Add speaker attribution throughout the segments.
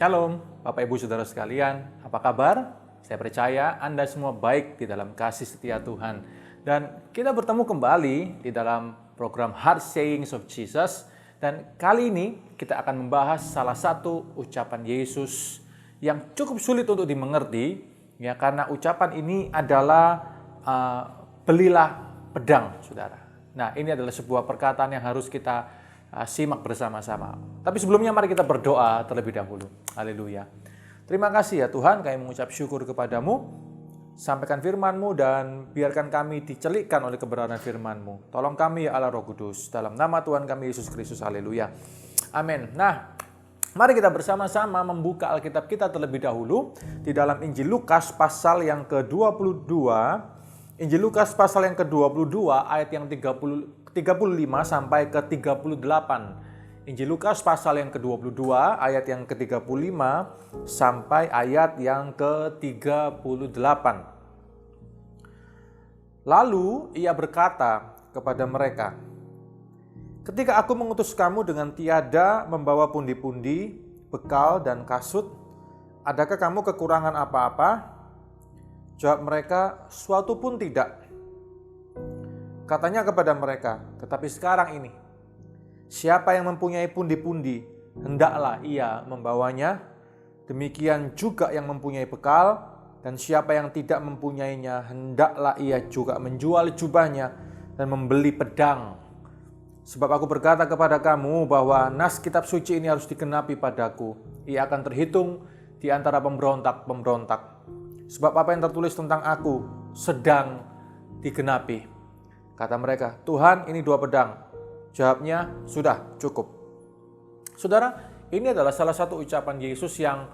Speaker 1: Shalom, Bapak Ibu Saudara sekalian, apa kabar? Saya percaya Anda semua baik di dalam kasih setia Tuhan. Dan kita bertemu kembali di dalam program Heart Sayings of Jesus. Dan kali ini kita akan membahas salah satu ucapan Yesus yang cukup sulit untuk dimengerti, ya, karena ucapan ini adalah belilah pedang, saudara. Nah, ini adalah sebuah perkataan yang harus kita simak bersama-sama. Tapi sebelumnya mari kita berdoa terlebih dahulu. Haleluya. Terima kasih ya Tuhan, kami mengucap syukur kepadamu. Sampaikan firman-Mu dan biarkan kami dicelikkan oleh kebenaran firman-Mu. Tolong kami ya Allah Roh Kudus. Dalam nama Tuhan kami Yesus Kristus. Haleluya. Amin. Nah, mari kita bersama-sama membuka Alkitab kita terlebih dahulu di dalam Injil Lukas pasal yang ke-22. Injil Lukas pasal yang ke-22 ayat yang 35 sampai ke 38. Injil Lukas pasal yang ke-22 ayat yang ke-35 sampai ayat yang ke-38. Lalu ia berkata kepada mereka, "Ketika aku mengutus kamu dengan tiada membawa pundi-pundi, bekal dan kasut, adakah kamu kekurangan apa-apa?" Jawab mereka, "Suatu pun tidak." Katanya kepada mereka, "Tetapi sekarang ini, siapa yang mempunyai pundi-pundi, hendaklah ia membawanya. Demikian juga yang mempunyai bekal, dan siapa yang tidak mempunyainya, hendaklah ia juga menjual jubahnya dan membeli pedang. Sebab aku berkata kepada kamu bahwa nas kitab suci ini harus digenapi padaku. Ia akan terhitung di antara pemberontak-pemberontak. Sebab apa yang tertulis tentang aku sedang digenapi." Kata mereka, "Tuhan, ini 2 pedang." Jawabnya, "Sudah, cukup." Saudara, ini adalah salah satu ucapan Yesus yang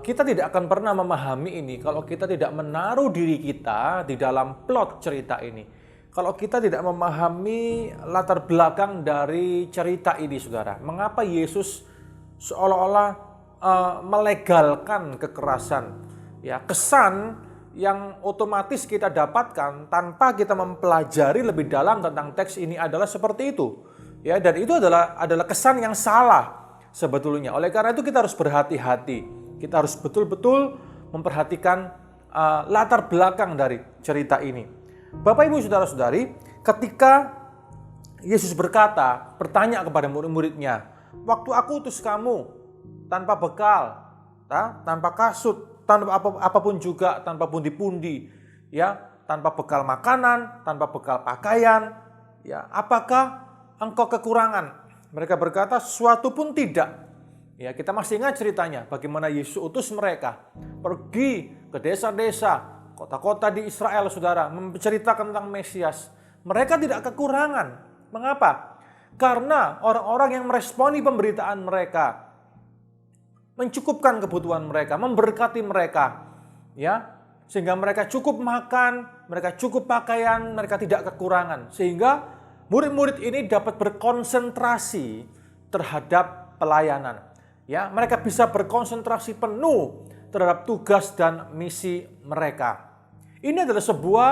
Speaker 1: kita tidak akan pernah memahami ini kalau kita tidak menaruh diri kita di dalam plot cerita ini. Kalau kita tidak memahami latar belakang dari cerita ini, saudara. Mengapa Yesus seolah-olah melegalkan kekerasan? Ya, kesan yang otomatis kita dapatkan tanpa kita mempelajari lebih dalam tentang teks ini adalah seperti itu. Ya, dan itu adalah kesan yang salah sebetulnya. Oleh karena itu kita harus berhati-hati. Kita harus betul-betul memperhatikan latar belakang dari cerita ini. Bapak Ibu Saudara-saudari, ketika Yesus bertanya kepada murid-muridnya, "Waktu aku utus kamu tanpa bekal, tanpa kasut, tanpa apapun juga, tanpa pundi-pundi, ya, tanpa bekal makanan, tanpa bekal pakaian, ya, apakah engkau kekurangan?" Mereka berkata, "Suatu pun tidak." Ya, kita masih ingat ceritanya bagaimana Yesus utus mereka pergi ke desa-desa, kota-kota di Israel, saudara, menceritakan tentang Mesias. Mereka tidak kekurangan. Mengapa? Karena orang-orang yang meresponi pemberitaan mereka mencukupkan kebutuhan mereka, memberkati mereka, ya, sehingga mereka cukup makan, mereka cukup pakaian, mereka tidak kekurangan, sehingga murid-murid ini dapat berkonsentrasi terhadap pelayanan, ya, mereka bisa berkonsentrasi penuh terhadap tugas dan misi mereka. Ini adalah sebuah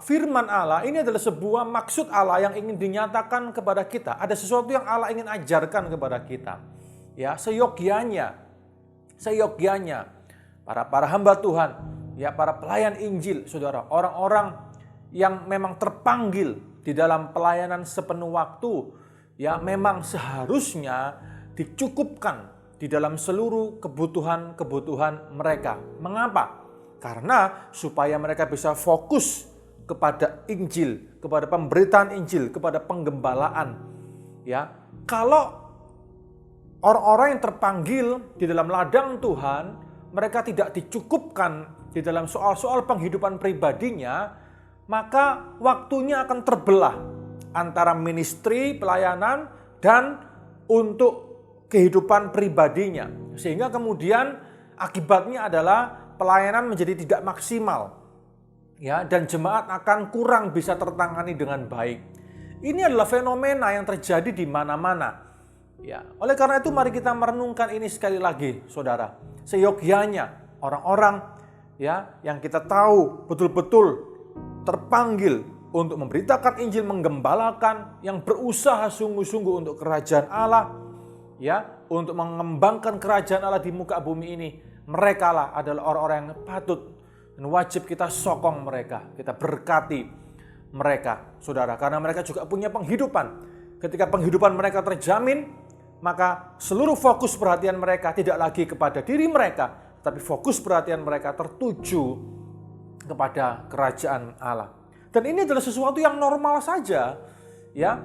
Speaker 1: firman Allah, ini adalah sebuah maksud Allah yang ingin dinyatakan kepada kita. Ada sesuatu yang Allah ingin ajarkan kepada kita. Ya, seyogyanya para hamba Tuhan, ya, para pelayan Injil, saudara, orang-orang yang memang terpanggil di dalam pelayanan sepenuh waktu, ya, memang seharusnya dicukupkan di dalam seluruh kebutuhan mereka. Mengapa? Karena supaya mereka bisa fokus kepada Injil, kepada pemberitaan Injil, kepada penggembalaan. Ya, kalau orang-orang yang terpanggil di dalam ladang Tuhan, mereka tidak dicukupkan di dalam soal-soal penghidupan pribadinya, maka waktunya akan terbelah antara ministry, pelayanan, dan untuk kehidupan pribadinya. Sehingga kemudian akibatnya adalah pelayanan menjadi tidak maksimal, ya, dan jemaat akan kurang bisa tertangani dengan baik. Ini adalah fenomena yang terjadi di mana-mana. Ya, oleh karena itu mari kita merenungkan ini sekali lagi, saudara. Seyogyanya orang-orang, ya, yang kita tahu betul-betul terpanggil untuk memberitakan Injil, menggembalakan, yang berusaha sungguh-sungguh untuk kerajaan Allah, ya, untuk mengembangkan kerajaan Allah di muka bumi ini, merekalah adalah orang-orang yang patut dan wajib kita sokong mereka, kita berkati mereka, saudara. Karena mereka juga punya penghidupan. Ketika penghidupan mereka terjamin, maka seluruh fokus perhatian mereka tidak lagi kepada diri mereka, tapi fokus perhatian mereka tertuju kepada kerajaan Allah. Dan ini adalah sesuatu yang normal saja, ya.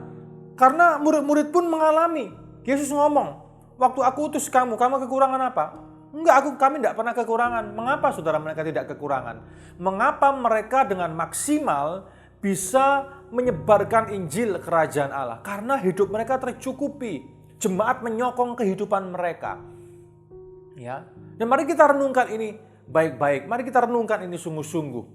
Speaker 1: Karena murid-murid pun mengalami. Yesus ngomong, waktu aku utus kamu kekurangan apa? Enggak, kami tidak pernah kekurangan. Mengapa saudara mereka tidak kekurangan? Mengapa mereka dengan maksimal bisa menyebarkan Injil kerajaan Allah? Karena hidup mereka tercukupi. Jemaat menyokong kehidupan mereka. Ya. Dan mari kita renungkan ini baik-baik. Mari kita renungkan ini sungguh-sungguh.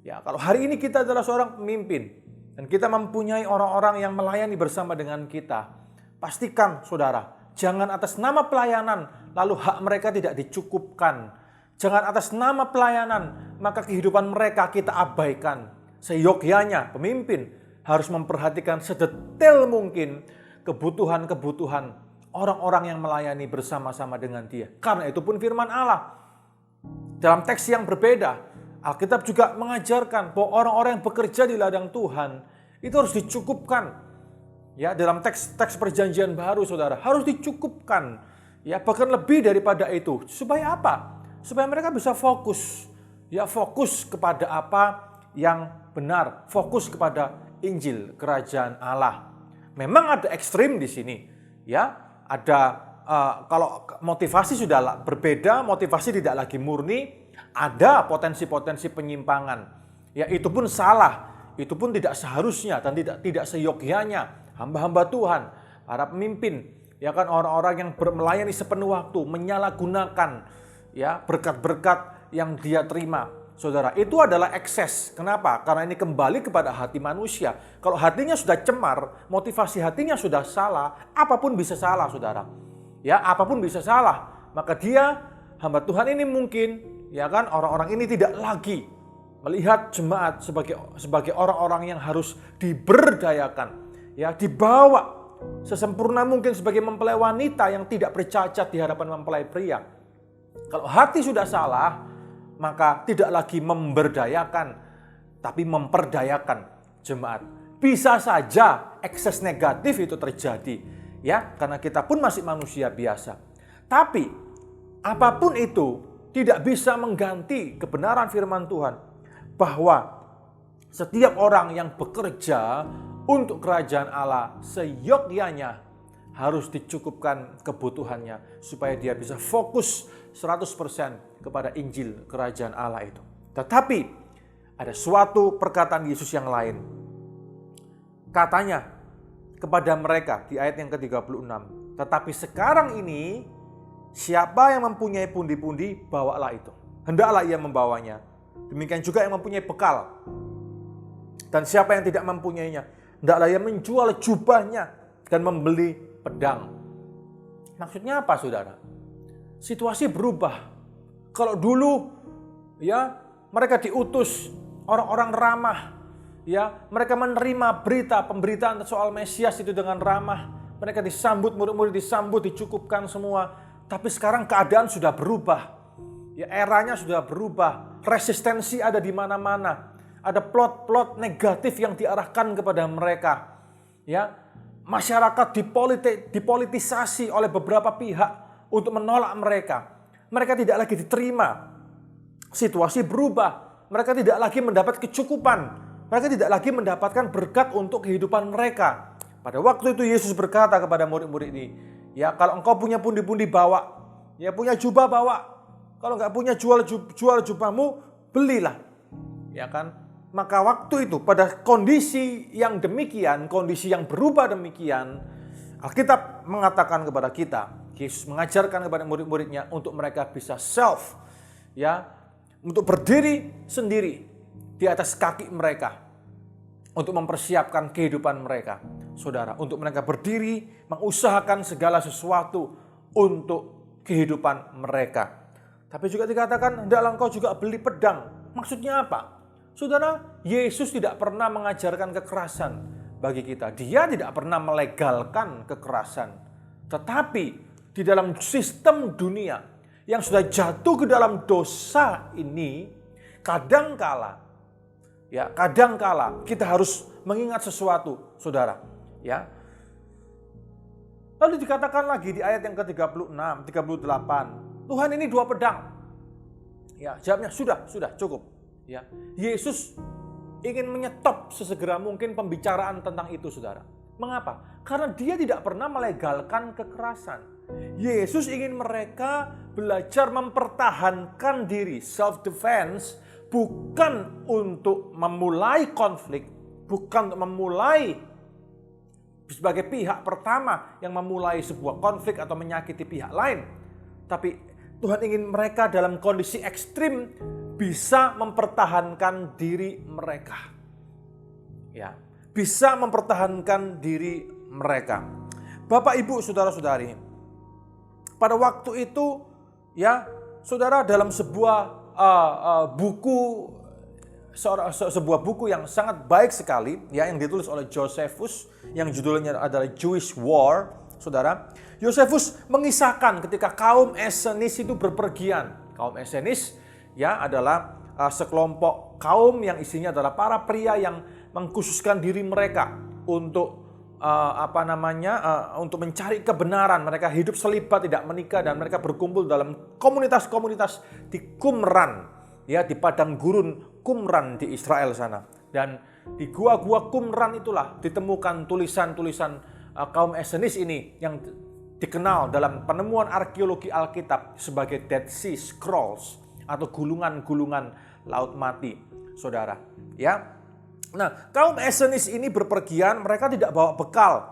Speaker 1: Ya, kalau hari ini kita adalah seorang pemimpin dan kita mempunyai orang-orang yang melayani bersama dengan kita, pastikan saudara, jangan atas nama pelayanan lalu hak mereka tidak dicukupkan. Jangan atas nama pelayanan maka kehidupan mereka kita abaikan. Seyogyanya pemimpin harus memperhatikan sedetail mungkin kebutuhan-kebutuhan orang-orang yang melayani bersama-sama dengan dia. Karena itu pun firman Allah. Dalam teks yang berbeda, Alkitab juga mengajarkan bahwa orang-orang yang bekerja di ladang Tuhan itu harus dicukupkan. Ya, dalam teks perjanjian baru saudara, harus dicukupkan. Ya, bahkan lebih daripada itu. Supaya apa? Supaya mereka bisa fokus. Ya, fokus kepada apa yang benar, fokus kepada Injil kerajaan Allah. Memang ada ekstrim di sini. Ya, ada kalau motivasi sudah berbeda, motivasi tidak lagi murni, ada potensi-potensi penyimpangan. Ya, itu pun salah, itu pun tidak seharusnya dan tidak seyogyanya hamba-hamba Tuhan, para pemimpin, ya kan, orang-orang yang melayani sepenuh waktu menyalahgunakan ya berkat-berkat yang dia terima. Saudara, itu adalah ekses. Kenapa? Karena ini kembali kepada hati manusia. Kalau hatinya sudah cemar, motivasi hatinya sudah salah, apapun bisa salah, saudara. Ya, apapun bisa salah. Maka dia, hamba Tuhan ini mungkin, ya kan, orang-orang ini tidak lagi melihat jemaat sebagai orang-orang yang harus diberdayakan, ya, dibawa sesempurna mungkin sebagai mempelai wanita yang tidak bercacat di hadapan mempelai pria. Kalau hati sudah salah, maka tidak lagi memberdayakan, tapi memperdayakan jemaat. Bisa saja ekses negatif itu terjadi, ya, karena kita pun masih manusia biasa. Tapi apapun itu tidak bisa mengganti kebenaran firman Tuhan bahwa setiap orang yang bekerja untuk kerajaan Allah seyogyanya harus dicukupkan kebutuhannya supaya dia bisa fokus 100% kepada Injil kerajaan Allah itu. Tetapi ada suatu perkataan Yesus yang lain. Katanya kepada mereka di ayat yang ke-36, tetapi sekarang ini siapa yang mempunyai pundi-pundi, bawalah itu. Hendaklah ia membawanya. Demikian juga yang mempunyai bekal. Dan siapa yang tidak mempunyainya, hendaklah ia menjual jubahnya dan membeli pedang. Maksudnya apa, saudara? Situasi berubah. Kalau dulu ya mereka diutus orang-orang ramah, ya mereka menerima pemberitaan soal Mesias itu dengan ramah. Mereka disambut, murid-murid disambut, dicukupkan semua. Tapi sekarang keadaan sudah berubah. Ya, eranya sudah berubah. Resistensi ada di mana-mana. Ada plot-plot negatif yang diarahkan kepada mereka. Ya, masyarakat dipolitisasi oleh beberapa pihak untuk menolak mereka. Mereka tidak lagi diterima. Situasi berubah. Mereka tidak lagi mendapat kecukupan. Mereka tidak lagi mendapatkan berkat untuk kehidupan mereka. Pada waktu itu Yesus berkata kepada murid-murid ini, ya, kalau engkau punya pundi-pundi bawa, ya punya jubah bawa. Kalau enggak punya jual jubahmu, belilah. Ya kan? Maka waktu itu pada kondisi yang demikian, kondisi yang berubah demikian, Alkitab mengatakan kepada kita, Yesus mengajarkan kepada murid-muridnya untuk mereka bisa self, ya, untuk berdiri sendiri di atas kaki mereka, untuk mempersiapkan kehidupan mereka. Saudara, untuk mereka berdiri, mengusahakan segala sesuatu untuk kehidupan mereka. Tapi juga dikatakan, hendaklah engkau juga beli pedang. Maksudnya apa? Saudara, Yesus tidak pernah mengajarkan kekerasan bagi kita. Dia tidak pernah melegalkan kekerasan. Tetapi di dalam sistem dunia yang sudah jatuh ke dalam dosa ini, kadangkala kita harus mengingat sesuatu, saudara. Ya. Lalu dikatakan lagi di ayat yang ke-36, 38, Tuhan ini 2 pedang. Ya, jawabnya sudah cukup. Ya. Yesus ingin menyetop sesegera mungkin pembicaraan tentang itu, saudara. Mengapa? Karena dia tidak pernah melegalkan kekerasan. Yesus ingin mereka belajar mempertahankan diri, self-defense, bukan untuk memulai konflik, bukan untuk memulai sebagai pihak pertama yang memulai sebuah konflik atau menyakiti pihak lain. Tapi Tuhan ingin mereka dalam kondisi ekstrim bisa mempertahankan diri mereka. Ya, bisa mempertahankan diri mereka. Bapak, Ibu, saudara-saudari, pada waktu itu ya, saudara, dalam sebuah buku yang sangat baik sekali ya, yang ditulis oleh Josephus yang judulnya adalah Jewish War, saudara. Josephus mengisahkan ketika kaum Essenis itu berpergian. Kaum Essenis ya adalah sekelompok kaum yang isinya adalah para pria yang mengkhususkan diri mereka untuk untuk mencari kebenaran. Mereka hidup selibat, tidak menikah, dan mereka berkumpul dalam komunitas-komunitas di Qumran, ya, di padang gurun Qumran di Israel sana. Dan di gua-gua Qumran itulah ditemukan tulisan-tulisan kaum Essenis ini yang dikenal dalam penemuan arkeologi Alkitab sebagai Dead Sea Scrolls atau gulungan-gulungan laut mati, saudara. Ya. Nah, kaum Essenis ini berpergian, mereka tidak bawa bekal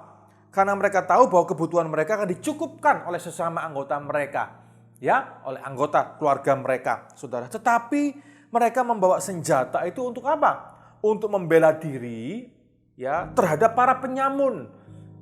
Speaker 1: karena mereka tahu bahwa kebutuhan mereka akan dicukupkan oleh sesama anggota mereka, ya, oleh anggota keluarga mereka, saudara. Tetapi mereka membawa senjata itu untuk apa? Untuk membela diri, ya, terhadap para penyamun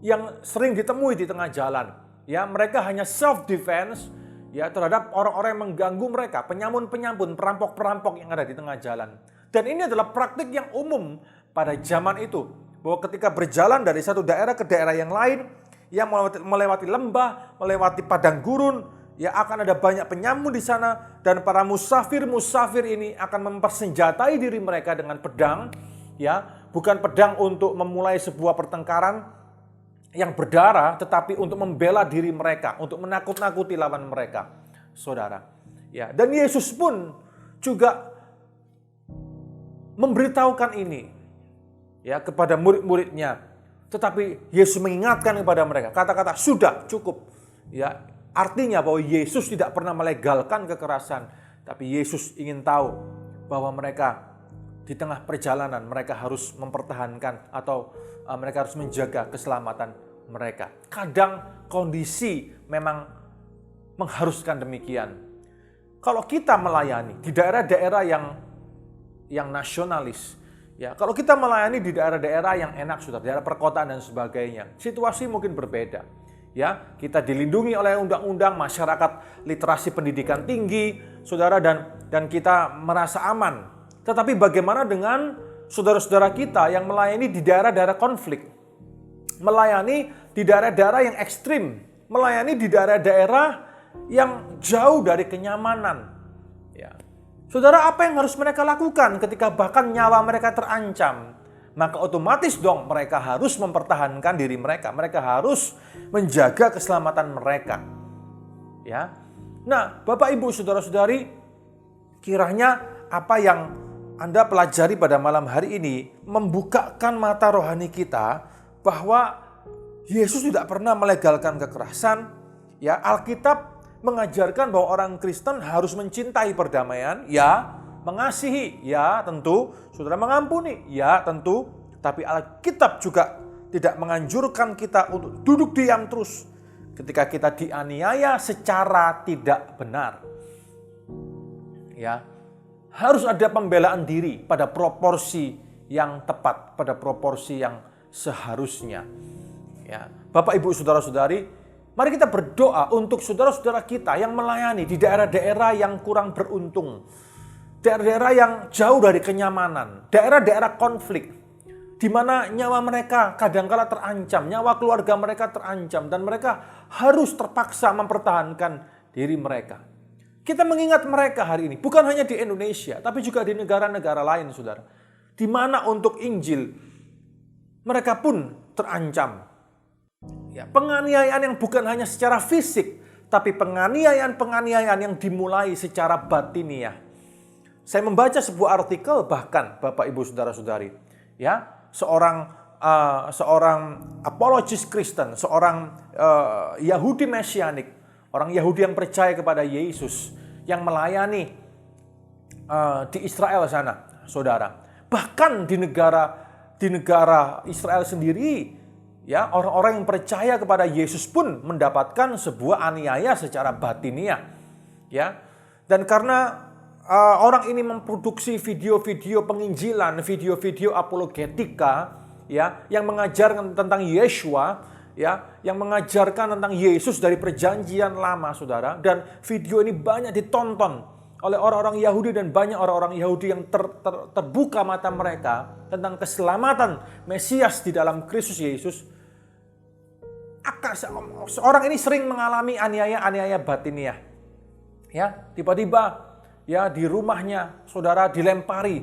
Speaker 1: yang sering ditemui di tengah jalan. Ya, mereka hanya self defense, ya, terhadap orang-orang yang mengganggu mereka, penyamun-penyamun, perampok-perampok yang ada di tengah jalan. Dan ini adalah praktik yang umum pada zaman itu. Bahwa ketika berjalan dari satu daerah ke daerah yang lain, yang melewati lembah, melewati padang gurun, ya akan ada banyak penyamun di sana. Dan para musafir-musafir ini akan mempersenjatai diri mereka dengan pedang. Ya, bukan pedang untuk memulai sebuah pertengkaran yang berdarah, tetapi untuk membela diri mereka, untuk menakut-nakuti lawan mereka, saudara. Ya, dan Yesus pun juga memberitahukan ini ya kepada murid-muridnya. Tetapi Yesus mengingatkan kepada mereka kata-kata sudah cukup. Ya, artinya bahwa Yesus tidak pernah melegalkan kekerasan, tapi Yesus ingin tahu bahwa mereka di tengah perjalanan mereka harus mempertahankan atau mereka harus menjaga keselamatan mereka. Kadang kondisi memang mengharuskan demikian. Kalau kita melayani di daerah-daerah yang nasionalis, ya, kalau kita melayani di daerah-daerah yang enak, sudah daerah perkotaan dan sebagainya, situasi mungkin berbeda. Ya, kita dilindungi oleh undang-undang, masyarakat literasi pendidikan tinggi, saudara, dan kita merasa aman. Tetapi bagaimana dengan saudara-saudara kita yang melayani di daerah-daerah konflik, melayani di daerah-daerah yang ekstrim, melayani di daerah-daerah yang jauh dari kenyamanan? Ya. Saudara, apa yang harus mereka lakukan ketika bahkan nyawa mereka terancam? Maka otomatis dong mereka harus mempertahankan diri mereka. Mereka harus menjaga keselamatan mereka. Ya. Nah, Bapak, Ibu, saudara-saudari, kiranya apa yang Anda pelajari pada malam hari ini membukakan mata rohani kita bahwa Yesus tidak pernah melegalkan kekerasan. Ya, Alkitab mengajarkan bahwa orang Kristen harus mencintai perdamaian, ya, mengasihi, ya tentu, saudara, mengampuni, ya tentu, tapi Alkitab juga tidak menganjurkan kita untuk duduk diam terus ketika kita dianiaya secara tidak benar. Ya, harus ada pembelaan diri pada proporsi yang tepat, pada proporsi yang seharusnya. Ya, Bapak, Ibu, saudara-saudari, mari kita berdoa untuk saudara-saudara kita yang melayani di daerah-daerah yang kurang beruntung. Daerah-daerah yang jauh dari kenyamanan. Daerah-daerah konflik. di mana nyawa mereka kadangkala terancam, nyawa keluarga mereka terancam, dan mereka harus terpaksa mempertahankan diri mereka. Kita mengingat mereka hari ini, bukan hanya di Indonesia, tapi juga di negara-negara lain, saudara. Di mana untuk Injil, mereka pun terancam. Ya, penganiayaan yang bukan hanya secara fisik, tapi penganiayaan yang dimulai secara batiniah. Saya membaca sebuah artikel, bahkan Bapak Ibu Saudara-saudari, ya, seorang apologis Kristen, seorang Yahudi Mesianik, orang Yahudi yang percaya kepada Yesus, yang melayani di Israel sana, saudara. Bahkan di negara Israel sendiri, ya, orang-orang yang percaya kepada Yesus pun mendapatkan sebuah aniaya secara batiniah, ya. Dan karena orang ini memproduksi video-video penginjilan, video-video apologetika, ya, yang mengajarkan tentang Yeshua, ya, yang mengajarkan tentang Yesus dari perjanjian lama, saudara. Dan video ini banyak ditonton oleh orang-orang Yahudi, dan banyak orang-orang Yahudi yang terbuka mata mereka tentang keselamatan Mesias di dalam Kristus Yesus. Seorang ini sering mengalami aniaya batiniah, ya, tiba-tiba, ya, di rumahnya, saudara, dilempari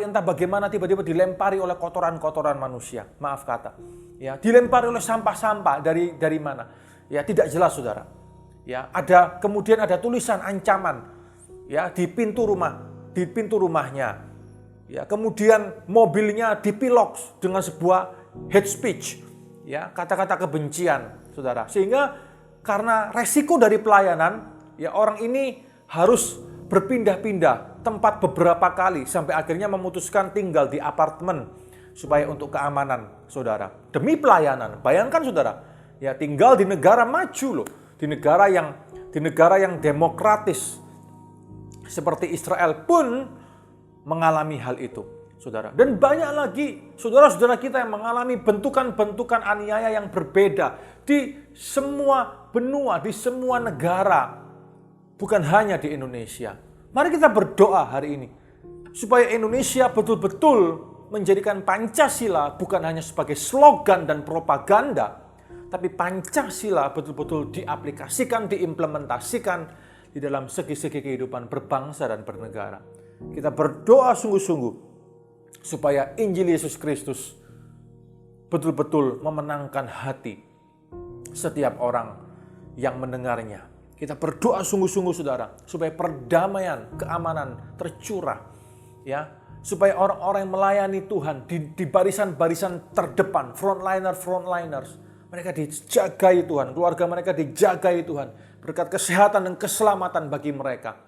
Speaker 1: entah bagaimana, tiba-tiba dilempari oleh kotoran-kotoran manusia, maaf kata, ya, dilempari oleh sampah-sampah dari mana, ya, tidak jelas, saudara, ya. Kemudian ada tulisan ancaman, ya, di pintu rumahnya, ya. Kemudian mobilnya dipilok dengan sebuah hate speech, ya, kata-kata kebencian, saudara. Sehingga karena resiko dari pelayanan, ya, orang ini harus berpindah-pindah tempat beberapa kali sampai akhirnya memutuskan tinggal di apartemen supaya untuk keamanan, saudara. Demi pelayanan. Bayangkan, saudara, ya, tinggal di negara maju loh, di negara yang demokratis seperti Israel pun mengalami hal itu, saudara. Dan banyak lagi saudara-saudara kita yang mengalami bentukan-bentukan aniaya yang berbeda di semua benua, di semua negara. Bukan hanya di Indonesia. Mari kita berdoa hari ini supaya Indonesia betul-betul menjadikan Pancasila bukan hanya sebagai slogan dan propaganda, tapi Pancasila betul-betul diaplikasikan, diimplementasikan di dalam segi-segi kehidupan berbangsa dan bernegara. Kita berdoa sungguh-sungguh supaya Injil Yesus Kristus betul-betul memenangkan hati setiap orang yang mendengarnya. Kita berdoa sungguh-sungguh, saudara, supaya perdamaian, keamanan tercurah, ya, supaya orang-orang yang melayani Tuhan di barisan-barisan terdepan, frontliners, mereka dijagai Tuhan, keluarga mereka dijagai Tuhan, berkat kesehatan dan keselamatan bagi mereka.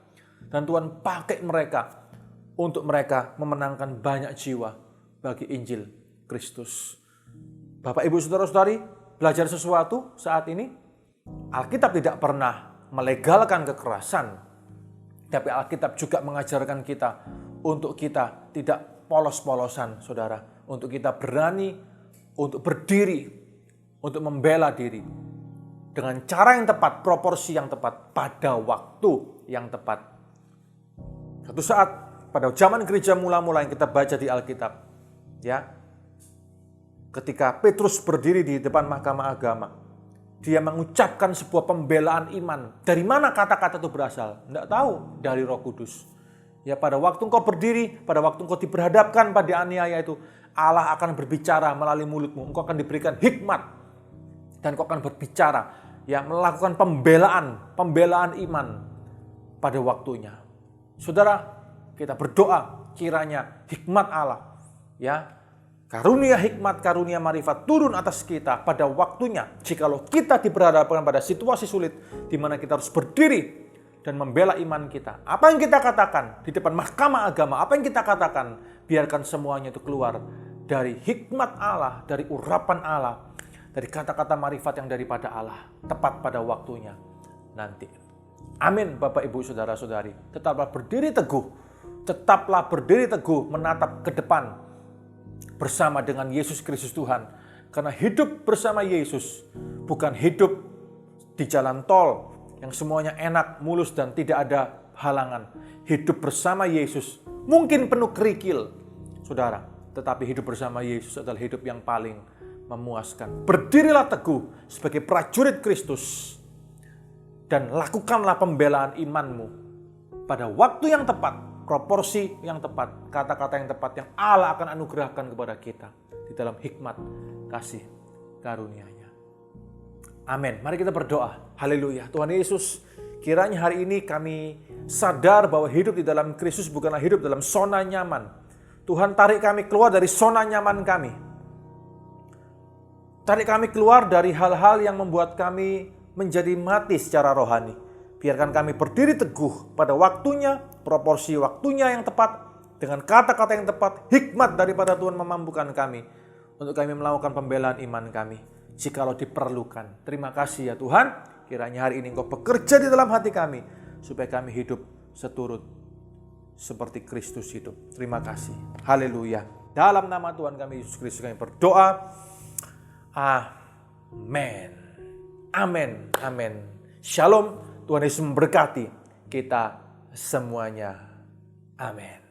Speaker 1: Dan Tuhan pakai mereka untuk mereka memenangkan banyak jiwa bagi Injil Kristus. Bapak, Ibu, Saudara-saudari, belajar sesuatu saat ini? Alkitab tidak pernah melegalkan kekerasan, tapi Alkitab juga mengajarkan kita untuk kita tidak polos-polosan, saudara. Untuk kita berani untuk berdiri, untuk membela diri dengan cara yang tepat, proporsi yang tepat, pada waktu yang tepat. Satu saat pada zaman gereja mula-mula yang kita baca di Alkitab, ya, ketika Petrus berdiri di depan mahkamah agama, dia mengucapkan sebuah pembelaan iman. Dari mana kata-kata itu berasal? Tidak tahu, dari Roh Kudus. Ya, pada waktu engkau berdiri, pada waktu engkau diperhadapkan pada aniaya itu, Allah akan berbicara melalui mulutmu. Engkau akan diberikan hikmat dan engkau akan berbicara, ya, melakukan pembelaan iman pada waktunya. Saudara, kita berdoa kiranya hikmat Allah, ya, karunia hikmat, karunia marifat turun atas kita pada waktunya. Jikalau kita diperhadapkan pada situasi sulit di mana kita harus berdiri dan membela iman kita. Apa yang kita katakan di depan mahkamah agama, apa yang kita katakan, biarkan semuanya itu keluar dari hikmat Allah, dari urapan Allah, dari kata-kata marifat yang daripada Allah, tepat pada waktunya nanti. Amin, Bapak, Ibu, Saudara-saudari. Tetaplah berdiri teguh menatap ke depan bersama dengan Yesus Kristus Tuhan. Karena hidup bersama Yesus bukan hidup di jalan tol yang semuanya enak, mulus, dan tidak ada halangan. Hidup bersama Yesus mungkin penuh kerikil, saudara. Tetapi hidup bersama Yesus adalah hidup yang paling memuaskan. Berdirilah teguh sebagai prajurit Kristus dan lakukanlah pembelaan imanmu pada waktu yang tepat, proporsi yang tepat, kata-kata yang tepat yang Allah akan anugerahkan kepada kita di dalam hikmat kasih karunia-Nya. Amin. Mari kita berdoa. Haleluya. Tuhan Yesus, kiranya hari ini kami sadar bahwa hidup di dalam Kristus bukanlah hidup dalam zona nyaman. Tuhan, tarik kami keluar dari zona nyaman kami. Tarik kami keluar dari hal-hal yang membuat kami menjadi mati secara rohani. Biarkan kami berdiri teguh pada waktunya, proporsi waktunya yang tepat, dengan kata-kata yang tepat, hikmat daripada Tuhan memampukan kami untuk kami melakukan pembelaan iman kami jikalau diperlukan. Terima kasih ya Tuhan, kiranya hari ini Engkau bekerja di dalam hati kami supaya kami hidup seturut seperti Kristus hidup. Terima kasih. Haleluya. Dalam nama Tuhan kami Yesus Kristus kami berdoa. Amin. Amin. Amin. Shalom. Tuhan Yesus memberkati kita semuanya. Amin.